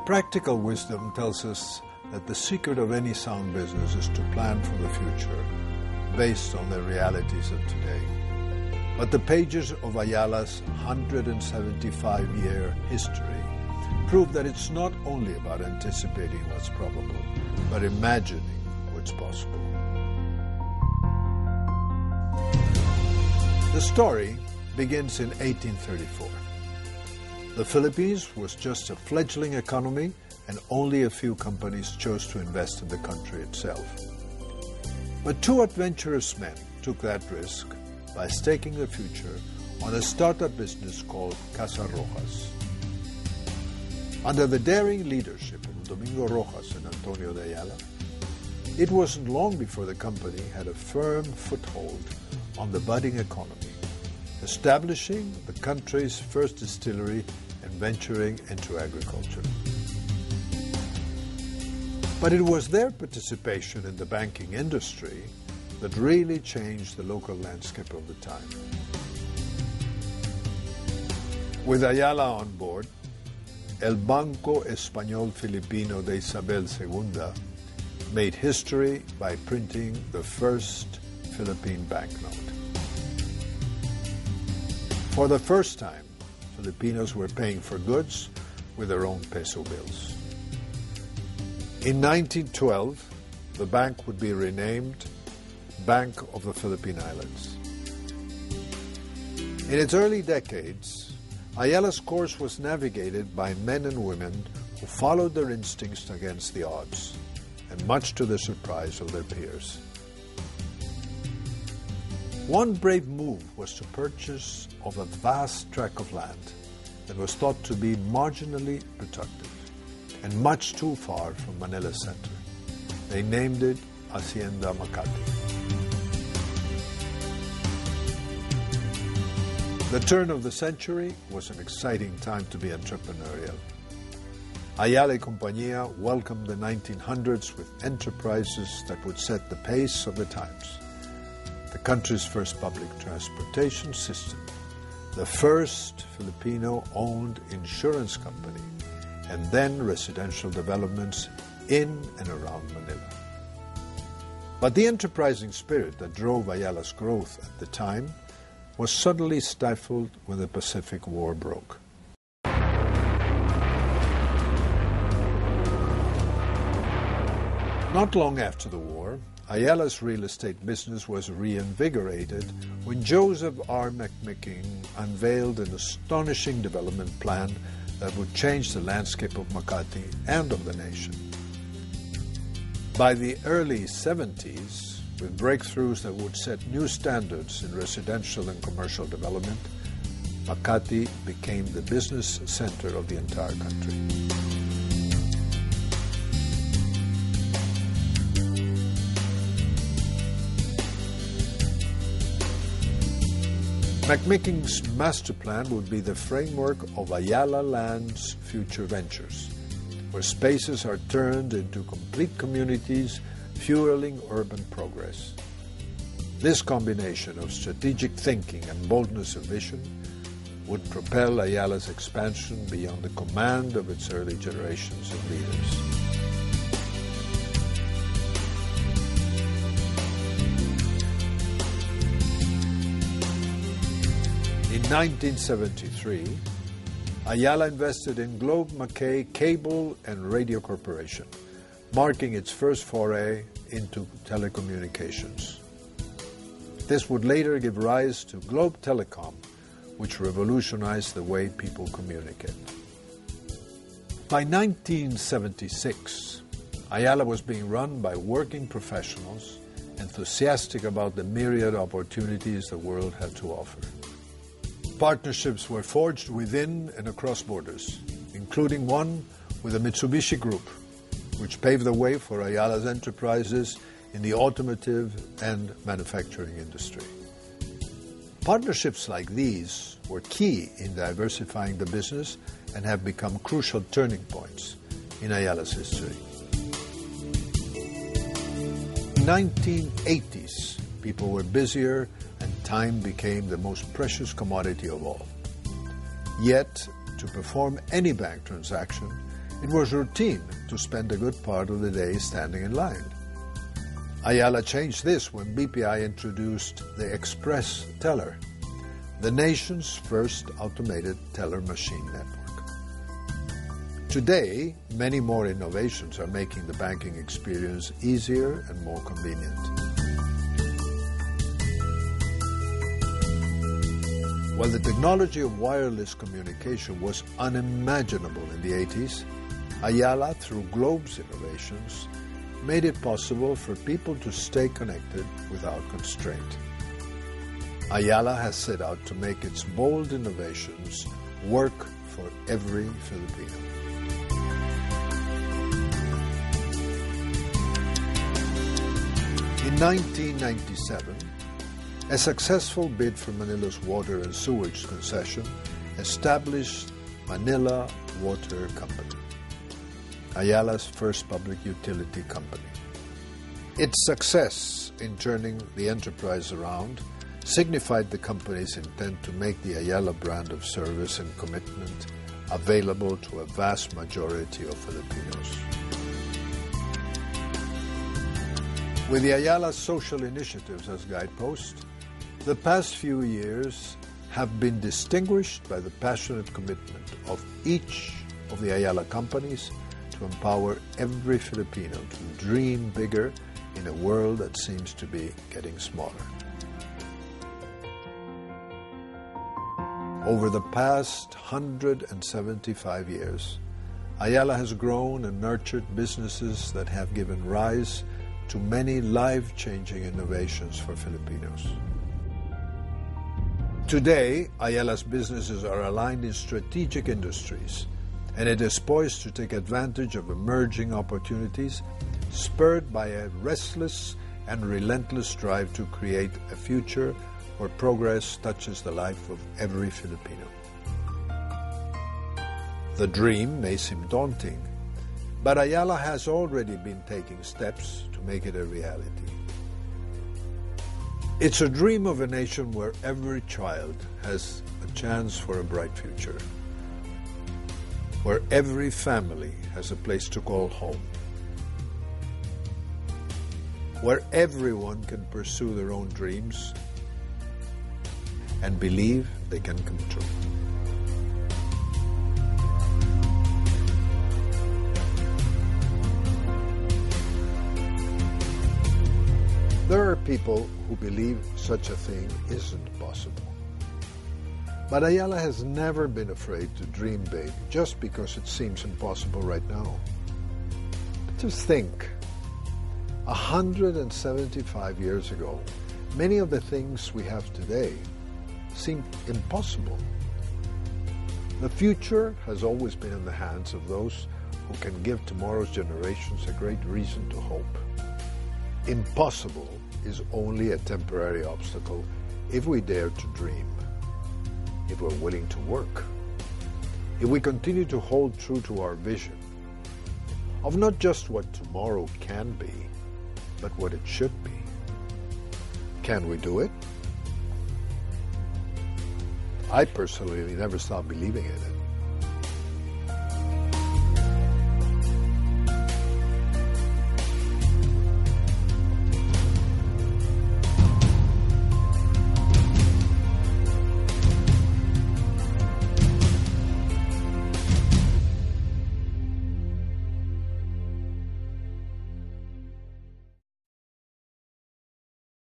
Practical wisdom tells us that the secret of any sound business is to plan for the future based on the realities of today. But the pages of Ayala's 175-year history prove that it's not only about anticipating what's probable, but imagining what's possible. The story begins in 1834. The Philippines was just a fledgling economy, and only a few companies chose to invest in the country itself. But two adventurous men took that risk by staking the future on a startup business called Casa Rojas. Under the daring leadership of Domingo Rojas and Antonio de Ayala, it wasn't long before the company had a firm foothold on the budding economy, establishing the country's first distillery and venturing into agriculture. But it was their participation in the banking industry that really changed the local landscape of the time. With Ayala on board, El Banco Español Filipino de Isabel II made history by printing the first Philippine banknote. For the first time, Filipinos were paying for goods with their own peso bills. In 1912, the bank would be renamed Bank of the Philippine Islands. In its early decades, Ayala's course was navigated by men and women who followed their instincts against the odds, and much to the surprise of their peers. One brave move was to purchase of a vast tract of land that was thought to be marginally productive and much too far from Manila's center. They named it Hacienda Makati. The turn of the century was an exciting time to be entrepreneurial. Ayala y Compañía welcomed the 1900s with enterprises that would set the pace of the times. The country's first public transportation system, the first Filipino-owned insurance company, and then residential developments in and around Manila. But the enterprising spirit that drove Ayala's growth at the time was suddenly stifled when the Pacific War broke. Not long after the war, Ayala's real estate business was reinvigorated when Joseph R. McMicking unveiled an astonishing development plan that would change the landscape of Makati and of the nation. By the early 70s, with breakthroughs that would set new standards in residential and commercial development, Makati became the business center of the entire country. McMicking's master plan would be the framework of Ayala Land's future ventures, where spaces are turned into complete communities fueling urban progress. This combination of strategic thinking and boldness of vision would propel Ayala's expansion beyond the command of its early generations of leaders. In 1973, Ayala invested in Globe Mackay Cable and Radio Corporation, marking its first foray into telecommunications. This would later give rise to Globe Telecom, which revolutionized the way people communicate. By 1976, Ayala was being run by working professionals enthusiastic about the myriad opportunities the world had to offer. Partnerships were forged within and across borders, including one with the Mitsubishi Group, which paved the way for Ayala's enterprises in the automotive and manufacturing industry. Partnerships like these were key in diversifying the business and have become crucial turning points in Ayala's history. In the 1980s, people were busier and time became the most precious commodity of all. Yet, to perform any bank transaction, It was routine to spend a good part of the day standing in line. Ayala changed this when BPI introduced the Express Teller, the nation's first automated teller machine network. Today, many more innovations are making the banking experience easier and more convenient. While the technology of wireless communication was unimaginable in the 80s, Ayala, through Globe's innovations, made it possible for people to stay connected without constraint. Ayala has set out to make its bold innovations work for every Filipino. In 1997, a successful bid for Manila's water and sewage concession established Manila Water Company, Ayala's first public utility company. Its success in turning the enterprise around signified the company's intent to make the Ayala brand of service and commitment available to a vast majority of Filipinos. With the Ayala social initiatives as guideposts, the past few years have been distinguished by the passionate commitment of each of the Ayala companies to empower every Filipino to dream bigger in a world that seems to be getting smaller. Over the past 175 years, Ayala has grown and nurtured businesses that have given rise to many life-changing innovations for Filipinos. Today, Ayala's businesses are aligned in strategic industries, and it is poised to take advantage of emerging opportunities spurred by a restless and relentless drive to create a future where progress touches the life of every Filipino. The dream may seem daunting, but Ayala has already been taking steps to make it a reality. It's a dream of a nation where every child has a chance for a bright future, where every family has a place to call home, where everyone can pursue their own dreams and believe they can come true. There are people who believe such a thing isn't possible. But Ayala has never been afraid to dream big just because it seems impossible right now. Just think, 175 years ago, many of the things we have today seemed impossible. The future has always been in the hands of those who can give tomorrow's generations a great reason to hope. Impossible is only a temporary obstacle if we dare to dream, if we're willing to work, if we continue to hold true to our vision of not just what tomorrow can be, but what it should be. Can we do it? I personally never stopped believing in it.